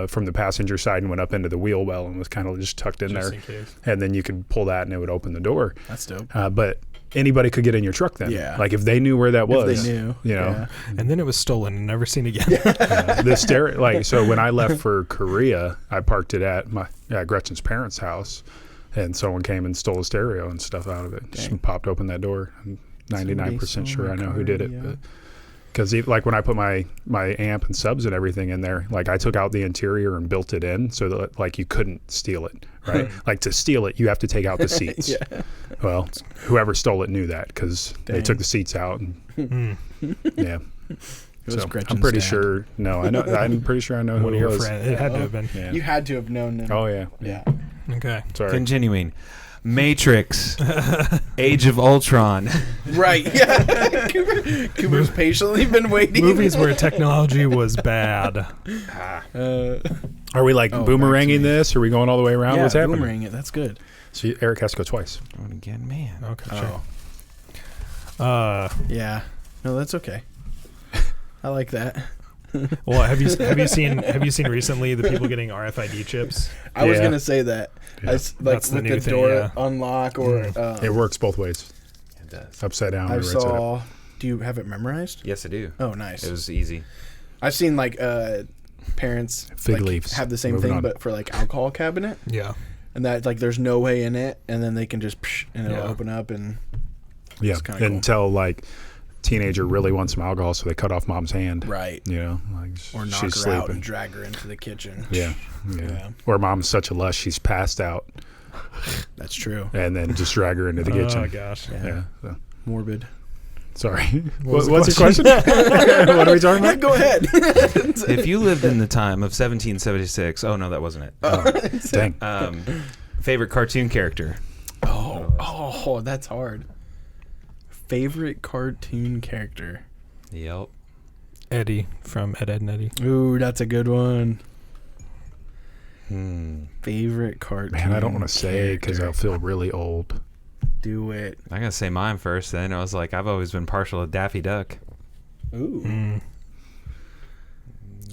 from the passenger side and went up into the wheel well and was kind of just tucked in Just there. in case. And then you could pull that and it would open the door. That's dope. But anybody could get in your truck then. Yeah. Like if they knew where that was. If they knew. Yeah. And then it was stolen and never seen again. The stereo, like, so when I left for Korea, I parked it at Gretchen's parents' house, and someone came and stole a stereo and stuff out of it. Just Dang. popped open that door. I'm 99% Somebody sure stole I know my who did it. car, But Because like when I put my amp and subs and everything in there, like I took out the interior and built it in so that like you couldn't steal it, right? Like to steal it, you have to take out the seats. Yeah. Well, whoever stole it knew that because they Dang. took the seats out. And, yeah. It was So Gretchen's I'm pretty dad. sure. No, I know. I'm pretty sure I know who One of it your was. friends. It had to have been. Yeah. You had to have known them. Oh yeah. Yeah. Okay. Sorry. Continuing. Matrix. Age of Ultron. Right. Yeah. Cooper's patiently been waiting. Movies where technology was bad. Are we like Oh, boomeranging back to me. this? Are we going all the way around? Yeah, What's happening? boomerang it. That's good. So Eric has to go twice. Going again, man. Okay. Oh. Sure. Yeah. No, that's okay. I like that. Well, have you seen recently the people getting RFID chips? I was Yeah. gonna say that. Yeah. Like That's the with new the thing, door yeah. unlock or It works both ways. It does. Upside down or I right side up. saw. Do you have it memorized? Yes, I do. Oh, nice. It was easy. I've seen like parents Fig like, leaves. have the same Moving thing, on. but for like alcohol cabinet, Yeah. and that like there's no way in it, and then they can just and it'll Yeah. open up and Yeah. It's kinda cool. Until like teenager really wants some alcohol, so they cut off mom's hand. right You know, like or knock she's her out sleeping. and drag her into the kitchen. Yeah. Yeah. Or mom's such a lush, she's passed out, That's true. and then just drag her into the Oh kitchen. gosh. Yeah. So, Morbid. sorry. was the What's your question? What are we talking about? Go ahead. If you lived in the time of 1776, oh no, that wasn't it. Dang. Favorite cartoon character? Oh, that's hard. Favorite cartoon character. Yep. Eddie from Ed, Ed, and Eddie. Ooh, that's a good one. Hmm. Favorite cartoon. Man, I don't want to say because character. I'll feel really old. Do it. I gotta say mine first. Then I was like, I've always been partial to Daffy Duck. Ooh. Mm.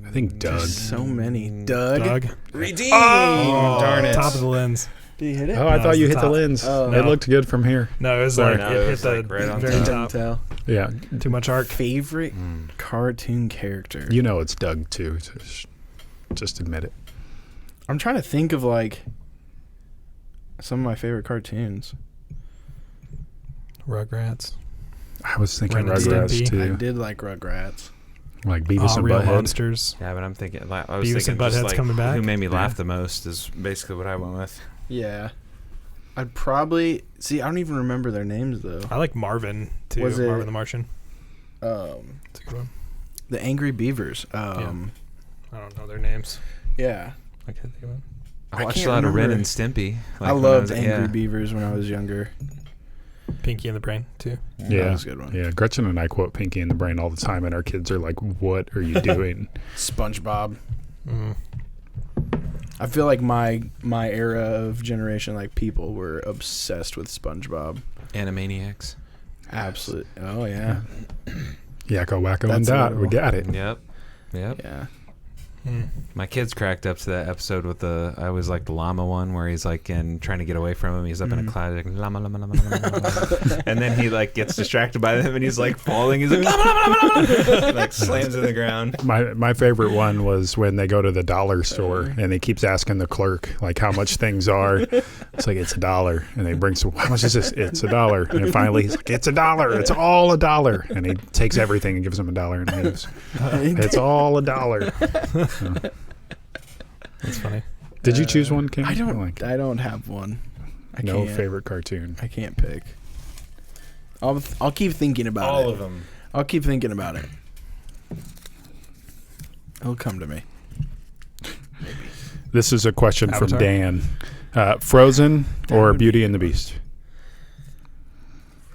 I think Doug. There's so many. Doug. Doug. Redeem. Oh, darn it. Top of the lens. Did you hit it? Oh, I No, thought it's you the hit the top. lens. Oh. It No. looked good from here. No, it was Sorry. like No, it it hit was, the like, right on very top. Couldn't top. tell. Yeah. Too much arc. Favorite cartoon character. You know it's Doug too. So just admit it. I'm trying to think of like some of my favorite cartoons. Rugrats. I was thinking Ren and Rugrats Stimpy. I too. did like Rugrats. Like Beavis and Real Butthead. Monsters. Yeah, but I'm thinking. I was Beavis thinking and just Butthead's like coming back? who made me laugh Yeah. the most is basically what I went with. Yeah. I'd probably see. I don't even remember their names though. I like Marvin too. Was it- Marvin the Martian. It's a good one. The Angry Beavers. I don't know their names. Yeah. I can't think of them. I I watched can't a lot of Ren remember. and Stimpy. I when loved was- Angry yeah. Beavers when I was younger. Pinky and the Brain too. That Yeah. was a good one. Yeah. Gretchen and I quote Pinky in the Brain all the time, and our kids are like, "What are you doing?" SpongeBob. Mm. I feel like my era of generation, like people were obsessed with SpongeBob. Animaniacs. Absolute. Oh yeah. Yakko, wacko, and That's dot. We little. got it. Yep. Yep. Yeah. Mm. My kids cracked up to that episode with I always like the llama one where he's like trying to get away from him. He's up in a cloud, like llama, llama, llama, llama, llama. And then he like gets distracted by them and he's like falling. He's like llama, llama, llama, llama. Like slams in the ground. My favorite one was when they go to the dollar store and he keeps asking the clerk like how much things are. It's like it's $1, and they bring some. How much is this? It's $1, and finally he's like, it's $1. It's all $1, and he takes everything and gives him $1 and leaves. It's all $1. So. That's funny. Did you choose one, Kim? I don't. Like, I don't have one. I no can't. favorite cartoon. I can't pick. I'll keep thinking about All it. of them. I'll keep thinking about it. It'll come to me. This is a question from Avatar? Dan. Frozen or Beauty and the Beast?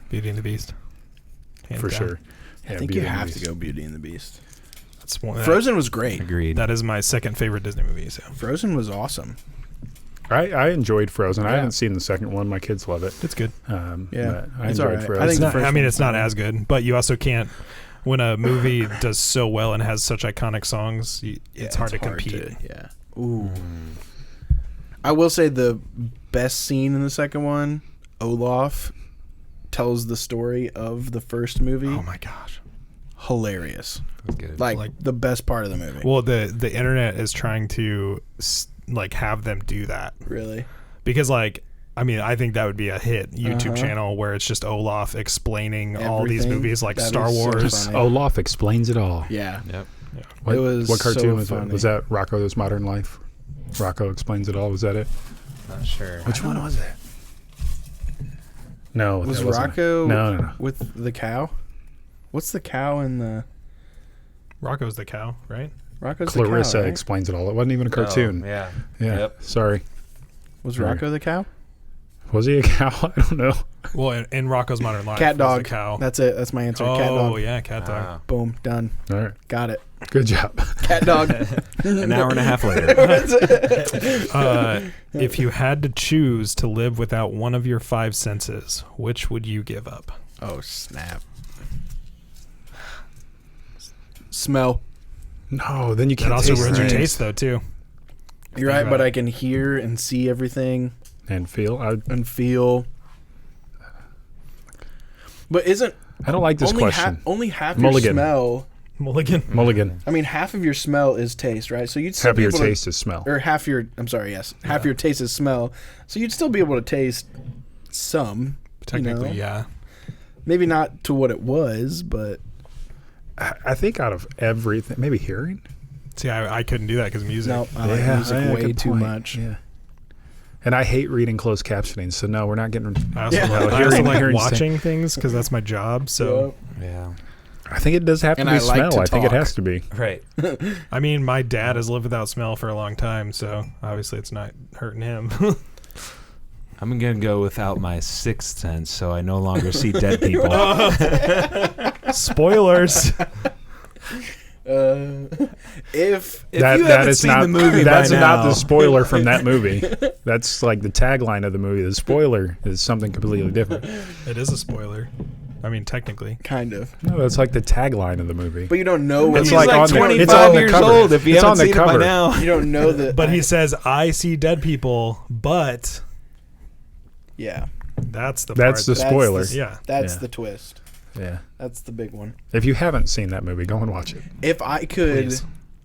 Beauty and the Beast. Hands For down. sure. I Yeah, think Beauty you and the have to Beast. go Beauty and the Beast. That's one. Frozen was great. Agreed. That is my second favorite Disney movie. So Frozen was awesome. I enjoyed Frozen. I Yeah. haven't seen the second one. My kids love it. it's good. Yeah, but I it's enjoyed alright. I Frozen. think It's the not, first I mean, one's it's not fine. as good, but you also can't. When a movie does so well and has such iconic songs, it's hard to compete. Yeah. Ooh. I will say the best scene in the second one, Olaf tells the story of the first movie. Oh my gosh! Hilarious. That's good. Like the best part of the movie. Well, the internet is trying to like have them do that Really? because like I mean, I think that would be a hit YouTube Uh-huh. channel where it's just Olaf explaining all these Everything. movies like That Star is so Wars. funny. Olaf explains it all. Yeah. Yep. What, It was what cartoon so was that? funny. Was that Rocko's Modern Life? Rocco explains it all. Was that it? Not sure. Which one was that? No, Was that wasn't it. Rocco No. with the cow? What's the cow in the Rocco's the cow, right? Rocco's Clarissa the cow, right? explains it all. It wasn't even a cartoon. Oh, yeah. Yeah. Yep. Sorry. Was Sorry. Rocco the cow? Was he a cow? I don't know. Well, in Rocco's Modern Life, Cat was dog. the cow. That's it. That's my answer. Oh, Cat dog. yeah, cat dog. Wow. Boom. Done. All right. Got it. Good job. Cat dog. An hour and a half later. If you had to choose to live without one of your 5 senses, which would you give up? Oh, snap. Smell. No, then you That can't also taste ruins your things. taste, though, too. You're right, about but it. I can hear and see everything And feel. and feel. But isn't I don't like this only question. only half Mulligan. your smell? Mulligan. Mulligan. I mean, half of your smell is taste, right? So you'd still Half be your able to- taste is smell. or half your. I'm sorry, yes, half your taste is smell. So you'd still be able to taste some. Technically, you know? yeah. Maybe not to what it was, but I think out of everything, maybe hearing. See, I couldn't do that because music. no, I like music way good too point. much. Yeah. And I hate reading closed captioning, so no, we're not getting. I also, Yeah. I also like Hearing watching things because that's my job. So, Yeah. I think it does have to And be I like smell. to I think it talk. has to be. Right. I mean, my dad has lived without smell for a long time, so obviously it's not hurting him. I'm going to go without my sixth sense, so I no longer see dead people. Spoilers. If If you haven't seen the movie That's by not now- the spoiler from that movie. That's like the tagline of the movie. The spoiler is something completely different. It is a spoiler. I mean, technically. kind of, No, that's like the tagline of the movie. but you don't know what It's He's like like, on the- 25 it's on the years cover. old if you It's on haven't the seen it by cover. now. you don't know that. But he says, I see dead people, but yeah, That's that's the part the That's the- spoiler. Yeah. that's Yeah. the twist. Yeah. That's the big one. If you haven't seen that movie, go and watch it. If I could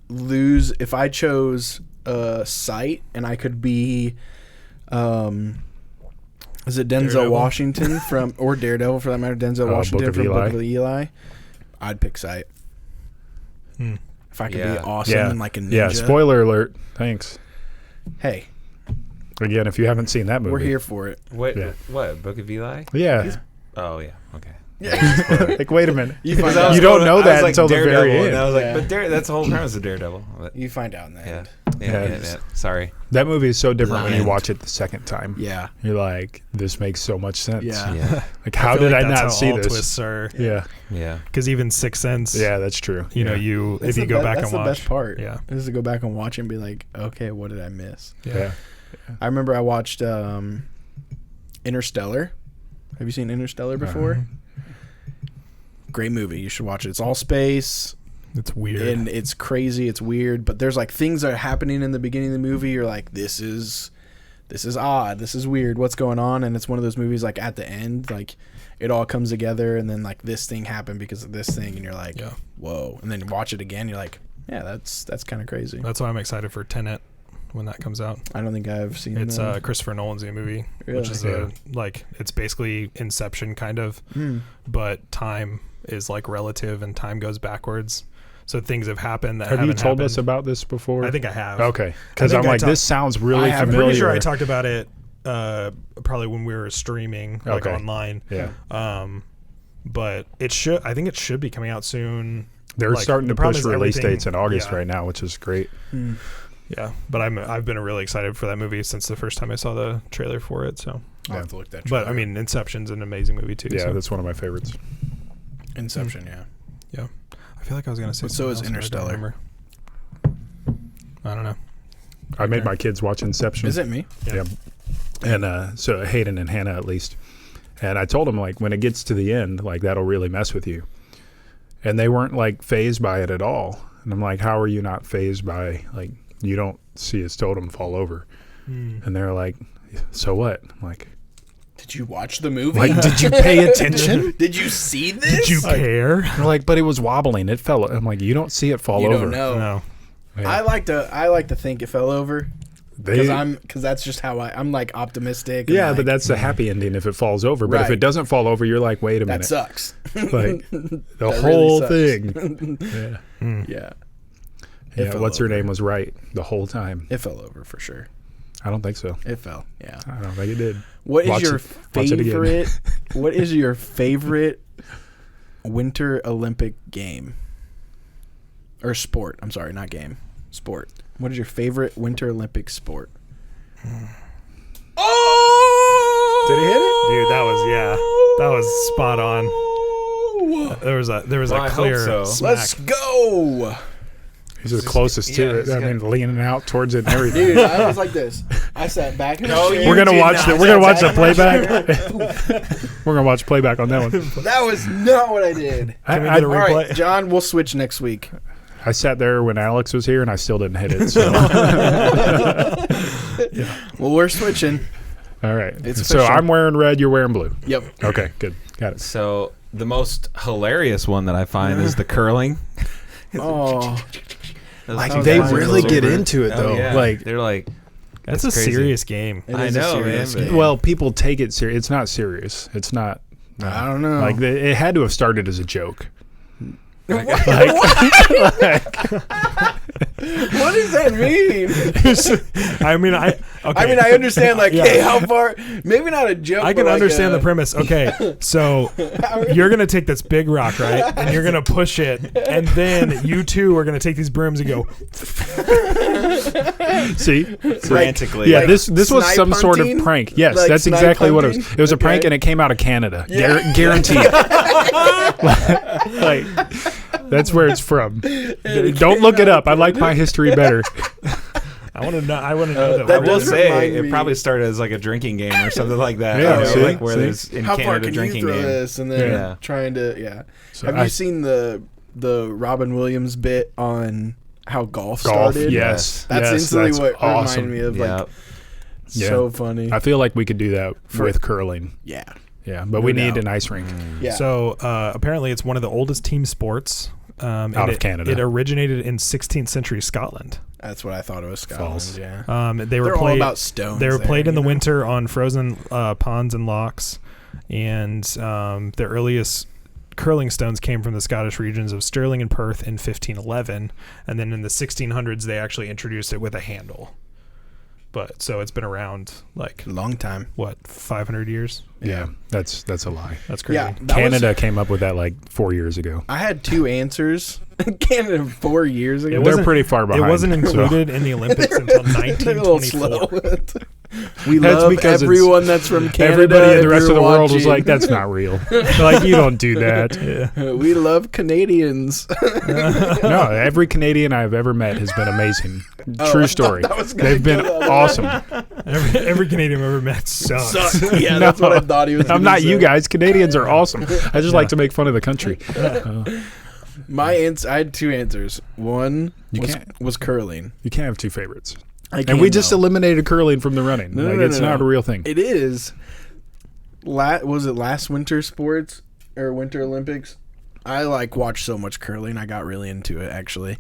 Please. if I chose sight and I could be, is it Denzel Daredevil. Washington from, or Daredevil for that matter, Denzel Washington Book of from Eli. Book of Eli, I'd pick sight. Hmm. If I could Yeah. be awesome Yeah. and like a ninja. Yeah. Spoiler alert. Thanks. Hey, Again, if you haven't seen that movie, we're here for it. What? Yeah. What? Book of Eli? Yeah. Oh, yeah. Okay. Like, wait a minute. You find I out. was You don't going- know I was that like until the very Daredevil, end. And I was like, Yeah. but that's the whole premise of Daredevil. But, You find out in the yeah. end. Yeah. Sorry. That movie is so different when you Blind. watch it the second time. Yeah. You're like, this makes so much sense. Yeah. Yeah. Like, how feel did like I that's not how see all this? twists are. Yeah. Yeah. Because even Sixth Sense, Yeah, that's true. you know, Yeah. if you go back that's and watch. the best part. Yeah. Is to go back and watch it and be like, okay, what did I miss? Yeah. I remember I watched Interstellar. Have you seen Interstellar before? Uh-huh. Great movie. You should watch it. It's all space It's weird. and it's crazy. It's weird, but there's like things that are happening in the beginning of the movie. You're like, this is odd. This is weird. What's going on? And it's one of those movies like at the end, like it all comes together, and then like this thing happened because of this thing, and you're like, Yeah. whoa. And then you watch it again, you're like, yeah, that's kind of crazy. That's why I'm excited for Tenet when that comes out. I don't think I've seen It's that. Christopher Nolan's new movie, Really? which is it's basically Inception kind of, Hmm. but time is like relative and time goes backwards. So things have happened that Have you haven't told happened. us about this before? I think I have. Okay. Because think I'm I like, talked- this sounds really I'm familiar. Pretty sure I talked about it probably when we were streaming like Okay. online. Yeah. But I think it should be coming out soon. They're Like, starting the to problem push is release everything- dates in August yeah. right now, which is great. Hmm. Yeah, but I've been really excited for that movie since the first time I saw the trailer for it. So, I'll have to look that. but I trailer. mean, Inception's an amazing movie too. Yeah, so. that's one of my favorites. Inception, yeah. I feel like I was gonna say. But so is something else, but I don't Interstellar. remember. I don't know. I made my kids watch Inception. Is it me? Yeah. And so Hayden and Hannah at least. And I told them, like, when it gets to the end, like, that'll really mess with you. And they weren't, like, phased by it at all. And I'm like, how are you not phased by, like, you don't see his totem fall over? And they're like, so what? I'm like, Did you watch the movie? like, did you pay attention? Did you see this? Did you care? They're like, but it was wobbling. It fell. I'm like, you don't see it fall You over. don't know. No. Yeah. I like to think it fell over. Because that's just how I'm like optimistic. Yeah, and but like, that's a happy ending if it falls over. But if Right. it doesn't fall over, you're like, wait a that minute. sucks. Like the That whole really thing. Yeah. Yeah. Yeah. fell What's her over. name was right the whole time. It fell over for sure. I don't think so. It fell. Yeah. I don't think it did. What is Watch your it- watch it again. favorite? What is your favorite Winter Olympic game or sport? I'm sorry, not game. Sport. What is your favorite Winter Olympic sport? Oh! Did he hit it? Dude, that was spot on. There was Well, a I hope clear so. smack. Let's go, He's the closest to yeah, it. he's I mean, leaning out towards it and everything. dude. I was like this. I sat back in the No, chair. you We're gonna did watch not. the. We're gonna watch the Sat back playback. We're gonna watch playback on that one. That was not what I did. Can we I, get a All replay? right, John. We'll switch next week. I sat there when Alex was here, and I still didn't hit it. So. Well, we're switching. All right. It's So official. I'm wearing red. You're wearing blue. Yep. Okay. Good. Got it. So the most hilarious one that I find is the curling. Oh, Like was they fine. really Those get over. into it though. Yeah. Like, they're like, That's a crazy. serious game. it I is a know, serious man, but- game. well, people take it serious. It's not serious. It's not. I don't know. Like it had to have started as a joke. What does that mean? I mean, okay. I mean, I understand. Like, Yeah. hey, how far? Maybe not a joke. I can but like understand a- the premise. Okay, so you're gonna take this big rock, right? And you're gonna push it, and then you two are gonna take these brooms and go. See? frantically. Yeah, Like this was snipe some sort of hunting? prank. Yes, Like that's snipe exactly what it was. hunting? It was a prank, Okay. and it came out of Canada. Yeah. Guaranteed. Like that's where it's from. Don't look it up. I like my history better. I want to know. I want to know that that. I will does say remind it me- probably started as like a drinking game or something like that. Yeah, you know, see? like where See? there's in How far Canada can you drinking throw game. this? And then Yeah. trying to, yeah. So Have I- you seen the Robin Williams bit on how golf golf? started? Yes, That's yes, instantly that's what awesome. reminded me of. Yeah. Like, so funny. I feel like we could do that with curling. Yeah. Yeah, but we need doubt. an ice rink. Yeah. So apparently, it's one of the oldest team sports. Out and of Canada. It originated in 16th century Scotland. That's what I thought it was. Scotland. False. Yeah. They were They're all played. about stones. They were there, played in the you know? winter on frozen ponds and locks, and the earliest curling stones came from the Scottish regions of Stirling and Perth in 1511, and then in the 1600s they actually introduced it with a handle. But so it's been around like Long time. what 500 years? Yeah, that's a lie. That's crazy. Yeah. that Canada was- came up with that like 4 years ago. I had two answers. Canada 4 years ago. It They're wasn't- pretty far behind. It wasn't so- included in the Olympics until They're a little slow. 1924. We That's love because it's- everyone that's from Canada. Everybody in if the rest you're of the world was watching. like, "That's not real." Like, you don't do that. We love Canadians. No, every Canadian I've ever met has been amazing. Oh, True I story. thought that was gonna They've been go that way. awesome. Every Canadian I've ever met sucks. Suck. Yeah, that's what I thought he was. I'm gonna not you say. guys. Canadians are awesome. I just like to make fun of the country. My answer. I had two answers. One You was, can't- was curling. You can't have two favorites. I And we can, just though. eliminated curling from the running. No, Like, no, it's no, not no. a real thing. It is. Was it last winter sports or Winter Olympics? I watched so much curling. I got really into it. Actually,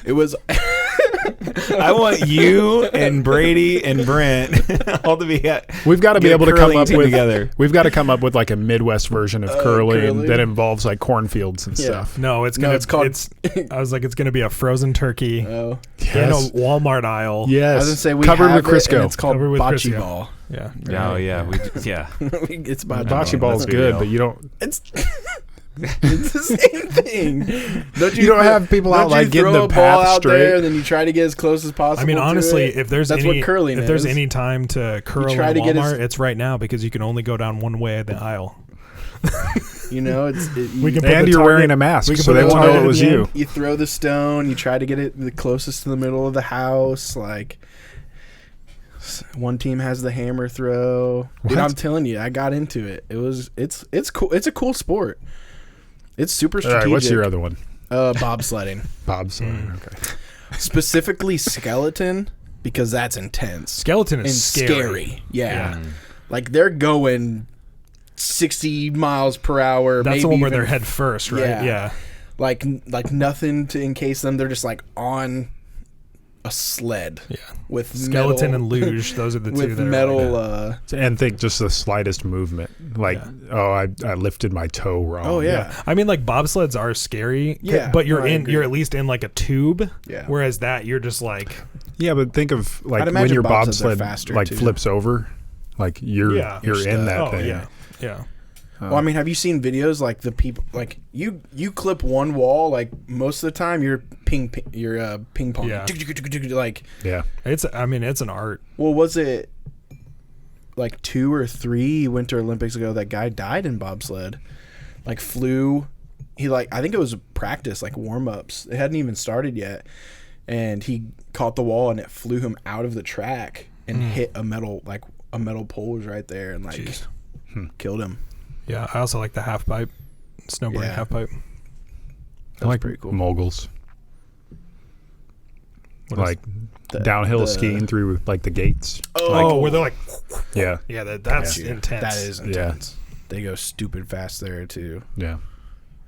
it was. I want you and Brady and Brent all to be at. We've got to be get a able to come curling up team with. together. We've got to come up with like a Midwest version of curling, curling? that involves like cornfields and Yeah. stuff. No, it's No, gonna. it's called- I was like, it's gonna be a frozen turkey Oh, in Yes. a Walmart aisle. Yes. I was gonna say we covered have with it, and Crisco. it's called Covered with bocce Crisco. ball. Yeah. Oh yeah, yeah. It's bocce Bocce ball. ball's Let's be good, real. but you don't. It's it's the same thing. You don't have people out, like, getting the throw a path ball out straight? there and then you try to get as close as possible. I mean, to honestly, it. if there's That's any what curling if there's is. any time to curl in try to get as- Walmart, it's right now because you can only go down one way of the aisle. You know, it's We can put And the you're target- wearing a mask, we can so put they the won't know target it at was the you. end. you throw the stone, you try to get it the closest to the middle of the house. Like one team has the hammer throw. Dude, What? I'm telling you, I got into it. It's cool. It's a cool sport. It's super All strategic. right, what's your other one? Bobsledding. Bob's. Okay. Specifically skeleton because that's intense Skeleton and is scary. Yeah. Like they're going 60 miles per hour. That's maybe the one where even they're head first, right? Yeah. Yeah. like nothing to encase them. They're just like on a sled. Yeah. With Skeleton metal, and luge. Those are the two with that metal. are And think just the slightest movement, like I lifted my toe wrong. Oh yeah. I mean, like bobsleds are scary. Yeah, But you're no, I agree. you're at least in like a tube. Yeah. Whereas that you're just like. Yeah, but think of like I'd when imagine your bobsleds are bobsled faster, like too. flips over, like you're You're in that Oh thing. yeah. Yeah. Well, I mean, have you seen videos like the people like you clip one wall like most of the time you're ping pong Yeah. like Yeah. It's an art. well was it like 2 or 3 Winter Olympics ago that guy died in bobsled like flew he like I think it was practice like warm-ups it hadn't even started yet and he caught the wall and it flew him out of the track and hit a metal pole was right there and like Jeez. killed him. Yeah. I also like the half pipe, snowboarding Yeah. half pipe. I like pretty cool. moguls. What Like The- downhill the- king through like the gates. Oh, where they're like, Yeah. yeah, that's Yeah. intense. That is Yeah. intense. They go stupid fast there too. Yeah.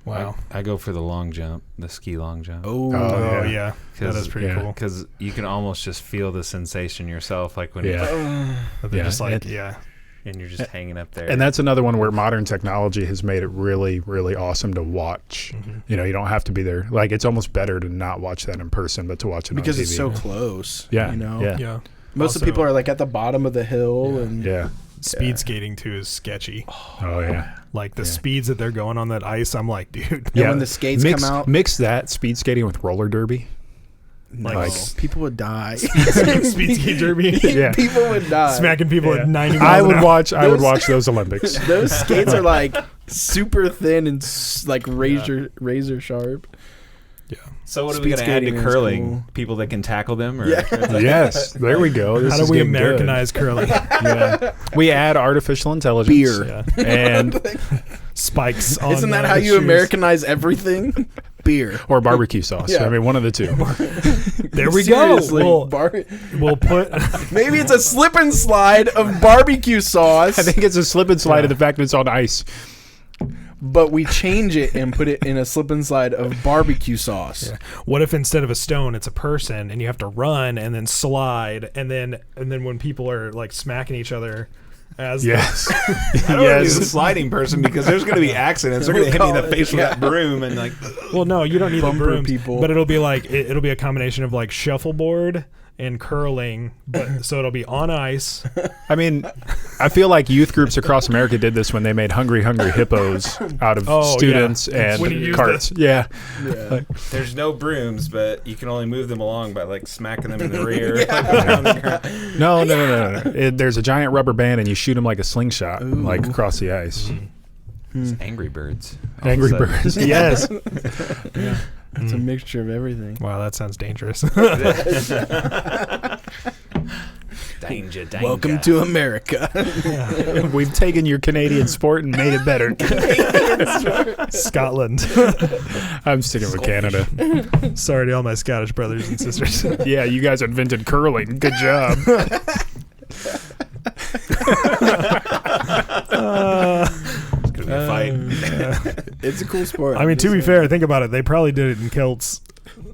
Wow. I go for the long jump, the ski long jump. Oh, Oh, yeah. yeah. That is pretty yeah. cool. Because you can almost just feel the sensation yourself, like when Yeah. But they're Yeah. just like, And- yeah. and you're just hanging up there. And that's another one where modern technology has made it really, really awesome to watch. Mm-hmm. You know, you don't have to be there. Like, it's almost better to not watch that in person, but to watch it because on TV. it's so close. Yeah, you know. yeah. Yeah. Most of Also- the people are like at the bottom of the hill, Yeah. and Yeah. Speed skating too is sketchy. Oh, yeah. Like the speeds that they're going on that ice, I'm like, dude. And Yeah. when the skates mix, come out, Mix that speed skating with roller derby. no, like- people would die. Speed skate derby. Yeah. People would die. Smacking people Yeah. at 90 miles I an would hour. watch watch those Olympics. Those skates are like super thin and like razor sharp. Yeah. so what are we speed going to add to skating is curling? cool. People that can tackle them? Or Yeah. Yes, there we go. This How do is we getting good. Americanize curling? Yeah. We add artificial intelligence. Beer. Yeah. And Spikes on Isn't that the how you shoes. Americanize everything? Beer. or barbecue sauce. Yeah. I mean, one of the two. There we go. Seriously, We'll put. maybe it's a slip and slide of barbecue sauce, I think it's a slip and slide of the fact that it's on ice. but we change it and put it in a slip and slide of barbecue sauce. Yeah. What if instead of a stone, it's a person, and you have to run and then slide, and then when people are like smacking each other, as Yes. I don't want to be the Yes. sliding person because there's going to be accidents. They're going to hit me in the face with Yeah. that broom and like. well, no, you don't need the Bumper brooms, people. but it'll be like it'll be a combination of like shuffleboard and curling, but so it'll be on ice. I mean, I feel like youth groups across America did this when they made Hungry Hungry Hippos out of Oh, students yeah. When you and use carts. Yeah. Yeah. There's no brooms, but you can only move them along by like smacking them in the rear. Like, around the ground. No. There's a giant rubber band, and you shoot them like a slingshot, like across the ice. It's Angry Birds. All Angry of a sudden. Birds. Yes. It's a mixture of everything. Wow, that sounds dangerous. Danger, danger. Welcome to America. We've taken your Canadian sport and made it better. Scotland. I'm sticking with Canada. Sorry to all my Scottish brothers and sisters. Yeah, you guys invented curling. Good job. It's gonna be a fight. It's a cool sport. I mean, to be fair, think about it. They probably did it in kilts,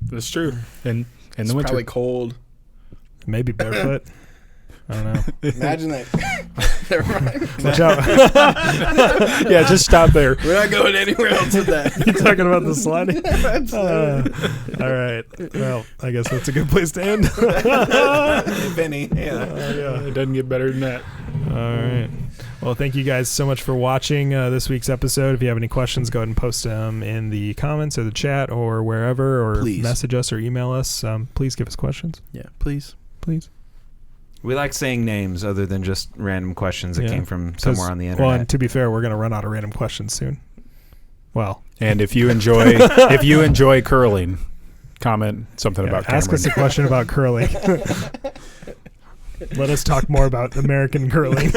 That's true. In it's the winter. probably cold. maybe barefoot. I don't know. Imagine that. Never mind. Watch out. Yeah, just stop there. We're not going anywhere else with that. You talking about the sliding? All right. Well, I guess that's a good place to end. If any, yeah. Yeah. It doesn't get better than that. All right. Well, thank you guys so much for watching this week's episode. If you have any questions, go ahead and post them in the comments or the chat or wherever, or Please. message us or email us. Please give us questions. Yeah, please. Please. We like saying names other than just random questions that Yeah. came from somewhere on the internet. Well, and to be fair, we're going to run out of random questions soon. Well, And if you enjoy curling, comment something about ask us a Cameron. question about curling. Let us talk more about American curling.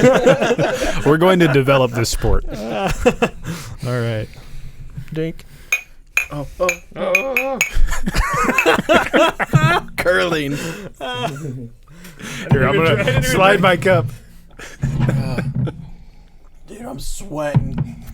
We're going to develop this sport. All right. Dink. Oh. Curling. Here, I'm going to slide my cup. Dude, I'm sweating.